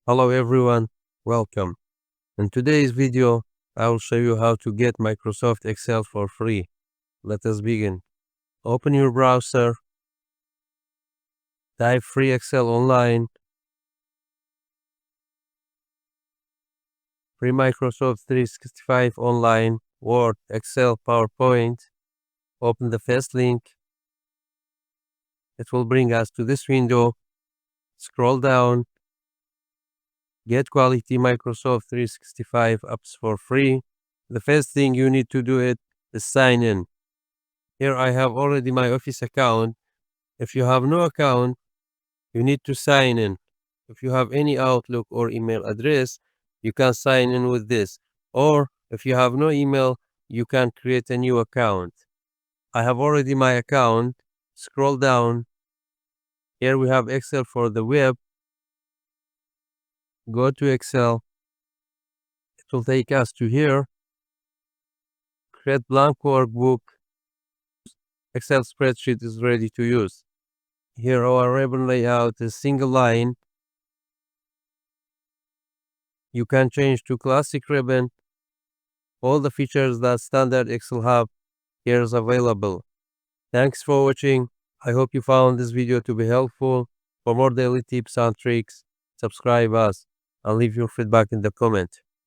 Hello everyone, welcome. In today's video, I will show you how to get Microsoft Excel for free. Let us begin. Open your browser, type free Excel online, free Microsoft 365 online, Word, Excel, PowerPoint. Open the first link. It will bring us to this window. Scroll down. Get quality Microsoft 365 apps for free. The first thing you need to do is sign in. Here I have already my Office account. If you have no account, you need to sign in. If you have any Outlook or email address, you can sign in with this. Or if you have no email, you can create a new account. I have already my account. Scroll down. Here we have Excel for the web. Go to Excel. It will take us to here. Create blank workbook. Excel spreadsheet is ready to use. Here our ribbon layout is single line. You can change to classic ribbon. All the features that standard Excel have here is available. Thanks for watching. I hope you found this video to be helpful. For more daily tips and tricks, subscribe us and leave your feedback in the comment.